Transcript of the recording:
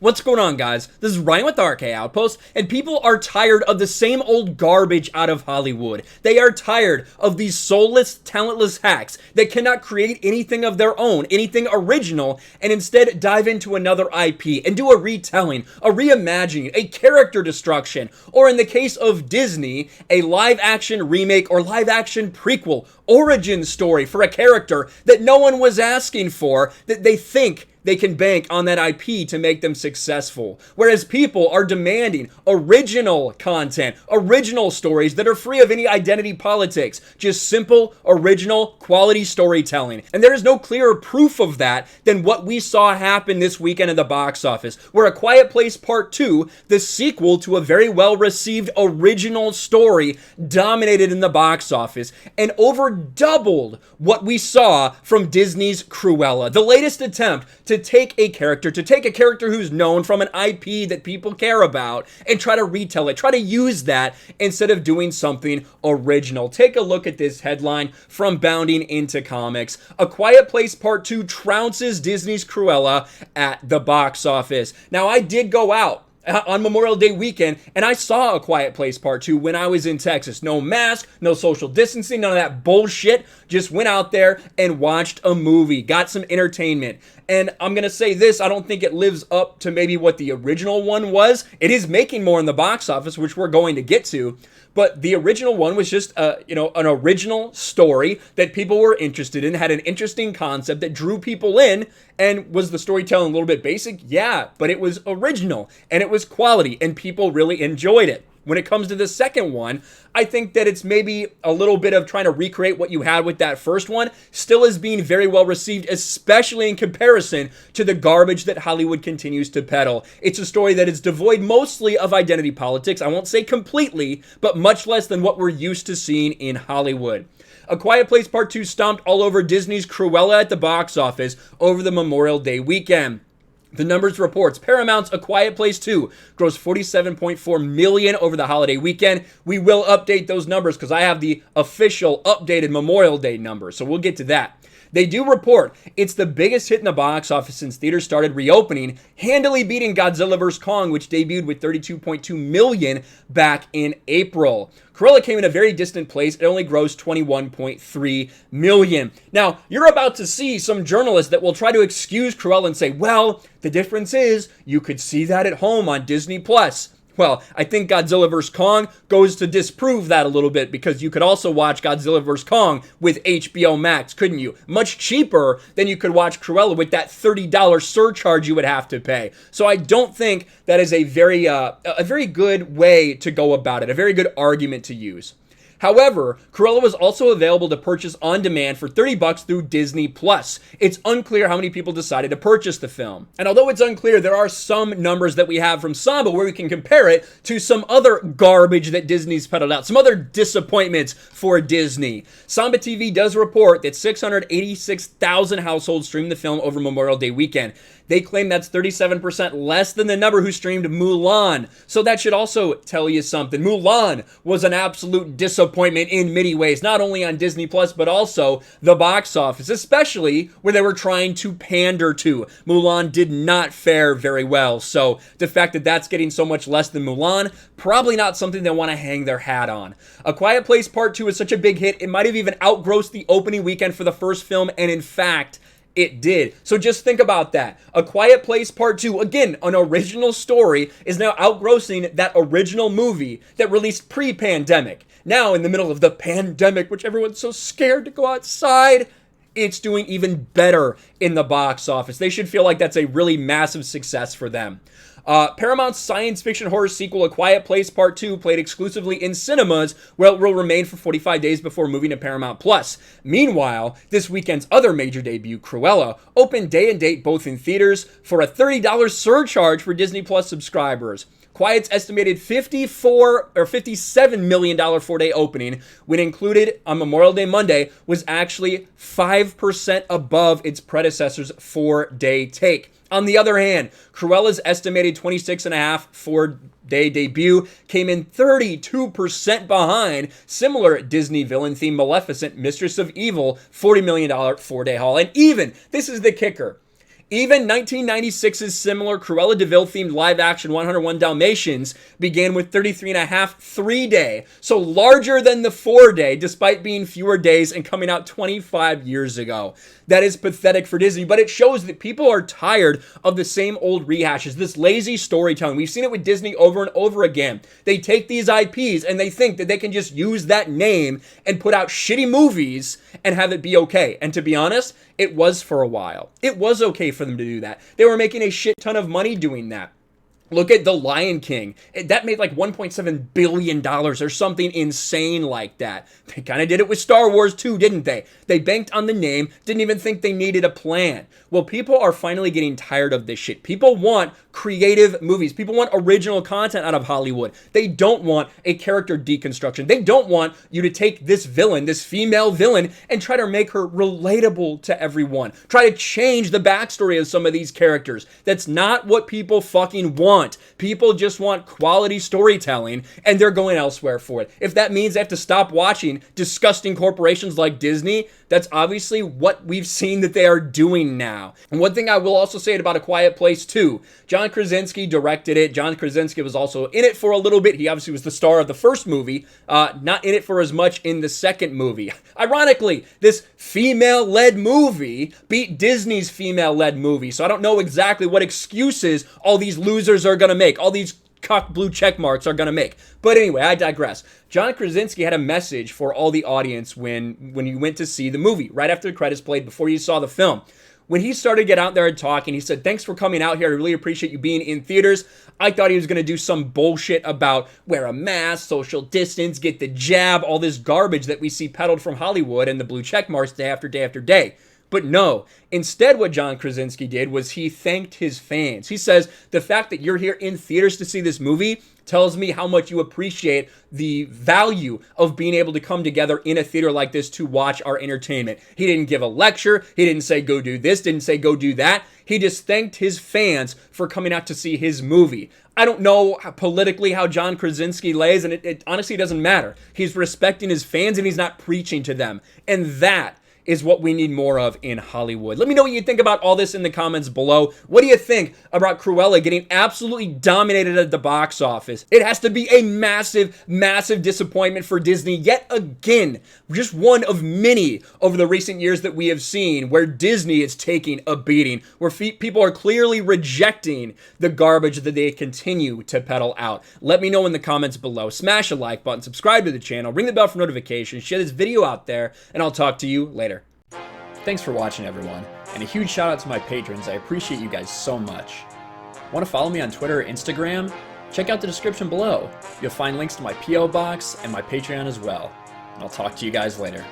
What's going on, guys? This is Ryan with RK Outpost, and people are tired of the same old garbage out of Hollywood. They are tired of these soulless, talentless hacks that cannot create anything of their own, anything original, and instead dive into another IP and do a retelling, a reimagining, a character destruction, or in the case of Disney, a live-action remake or live-action prequel, origin story for a character that no one was asking for, that they think they can bank on that IP to make them successful. Whereas people are demanding original content, original stories that are free of any identity politics, just simple, original, quality storytelling. And there is no clearer proof of that than what we saw happen this weekend at the box office, where A Quiet Place Part 2, the sequel to a very well-received original story, dominated in the box office and over doubled what we saw from Disney's Cruella. The latest attempt to take a character who's known from an IP that people care about and try to retell it, try to use that instead of doing something original. Take a look at this headline from Bounding Into Comics. A Quiet Place Part 2 trounces Disney's Cruella at the box office. Now, I did go out on Memorial Day weekend, and I saw A Quiet Place Part 2 when I was in Texas. No mask, no social distancing, none of that bullshit. Just went out there and watched a movie, got some entertainment. And I'm going to say this, I don't think it lives up to maybe what the original one was. It is making more in the box office, which we're going to get to. But the original one was just, an original story that people were interested in, had an interesting concept that drew people in. And was the storytelling a little bit basic? Yeah, but it was original and it was quality and people really enjoyed it. When it comes to the second one, I think that it's maybe a little bit of trying to recreate what you had with that first one, still is being very well received, especially in comparison to the garbage that Hollywood continues to peddle. It's a story that is devoid mostly of identity politics. I won't say completely, but much less than what we're used to seeing in Hollywood. A Quiet Place Part 2 stomped all over Disney's Cruella at the box office over the Memorial Day weekend. The numbers reports Paramount's A Quiet Place 2 grossed $47.4 million over the holiday weekend. We will update those numbers because I have the official updated Memorial Day numbers, so we'll get to that. They do report it's the biggest hit in the box office since theaters started reopening, handily beating Godzilla vs. Kong, which debuted with $32.2 million back in April. Cruella came in a very distant place. It only grossed $21.3 million. Now, you're about to see some journalists that will try to excuse Cruella and say, well, the difference is you could see that at home on Disney+. Well, I think Godzilla vs. Kong goes to disprove that a little bit, because you could also watch Godzilla vs. Kong with HBO Max, couldn't you? Much cheaper than you could watch Cruella with that $30 surcharge you would have to pay. So I don't think that is a very good way to go about it, a very good argument to use. However, Cruella was also available to purchase on demand for $30 through Disney+. It's unclear how many people decided to purchase the film. And although it's unclear, there are some numbers that we have from Samba where we can compare it to some other garbage that Disney's peddled out, some other disappointments for Disney. Samba TV does report that 686,000 households streamed the film over Memorial Day weekend. They claim that's 37% less than the number who streamed Mulan. So that should also tell you something. Mulan was an absolute disappointment in many ways, not only on Disney+, but also the box office, especially where they were trying to pander to. Mulan did not fare very well. So the fact that that's getting so much less than Mulan, probably not something they want to hang their hat on. A Quiet Place Part 2 is such a big hit, it might have even outgrossed the opening weekend for the first film, and in fact, it did. So just think about that. A Quiet Place Part 2, again, an original story, is now outgrossing that original movie that released pre-pandemic. Now, in the middle of the pandemic, which everyone's so scared to go outside, it's doing even better in the box office. They should feel like that's a really massive success for them. Paramount's science fiction horror sequel, A Quiet Place Part 2, played exclusively in cinemas, where it will remain for 45 days before moving to Paramount+. Meanwhile, this weekend's other major debut, Cruella, opened day and date both in theaters for a $30 surcharge for Disney Plus subscribers. Quiet's estimated $57 million four-day opening, when included on Memorial Day Monday, was actually 5% above its predecessor's four-day take. On the other hand, Cruella's estimated 26.5 four-day debut came in 32% behind similar Disney villain theme Maleficent, Mistress of Evil, $40 million four-day haul. And even, this is the kicker, Even 1996's similar Cruella de Vil themed live action 101 Dalmatians began with 33.5 3-day, so larger than the 4-day despite being fewer days and coming out 25 years ago. That is pathetic for Disney, but it shows that people are tired of the same old rehashes, this lazy storytelling. We've seen it with Disney over and over again. They take these IPs and they think that they can just use that name and put out shitty movies and have it be okay. And to be honest, it was for a while. It was okay for them to do that. They were making a shit ton of money doing that. Look at The Lion King. That made like $1.7 billion or something insane like that. They kind of did it with Star Wars too, didn't they? They banked on the name, didn't even think they needed a plan. Well, people are finally getting tired of this shit. People want creative movies. People want original content out of Hollywood. They don't want a character deconstruction. They don't want you to take this villain, this female villain, and try to make her relatable to everyone. Try to change the backstory of some of these characters. That's not what people fucking want. People just want quality storytelling, and they're going elsewhere for it. If that means they have to stop watching disgusting corporations like Disney, that's obviously what we've seen that they are doing now. And one thing I will also say about A Quiet Place 2, John Krasinski directed it. John Krasinski was also in it for a little bit. He obviously was the star of the first movie, not in it for as much in the second movie. Ironically, this female-led movie beat Disney's female-led movie, so I don't know exactly what excuses all these losers are going to make, all these cock blue check marks are going to make. But anyway, I digress. John Krasinski had a message for all the audience when you went to see the movie, right after the credits played, before you saw the film. When he started to get out there and talk, and he said, "Thanks for coming out here. I really appreciate you being in theaters." I thought he was going to do some bullshit about wear a mask, social distance, get the jab, all this garbage that we see peddled from Hollywood and the blue check marks day after day after day. But no, instead what John Krasinski did was he thanked his fans. He says, the fact that you're here in theaters to see this movie tells me how much you appreciate the value of being able to come together in a theater like this to watch our entertainment. He didn't give a lecture. He didn't say go do this, didn't say go do that. He just thanked his fans for coming out to see his movie. I don't know politically how John Krasinski lays, and it honestly doesn't matter. He's respecting his fans and he's not preaching to them. And that is what we need more of in Hollywood. Let me know what you think about all this in the comments below. What do you think about Cruella getting absolutely dominated at the box office? It has to be a massive, massive disappointment for Disney yet again. Just one of many over the recent years that we have seen where Disney is taking a beating, where people are clearly rejecting the garbage that they continue to peddle out. Let me know in the comments below. Smash a like button, subscribe to the channel, ring the bell for notifications, share this video out there, and I'll talk to you later. Thanks for watching, everyone, and a huge shout out to my patrons. I appreciate you guys so much. Want to follow me on Twitter or Instagram? Check out the description below. You'll find links to my P.O. box and my Patreon as well. And I'll talk to you guys later.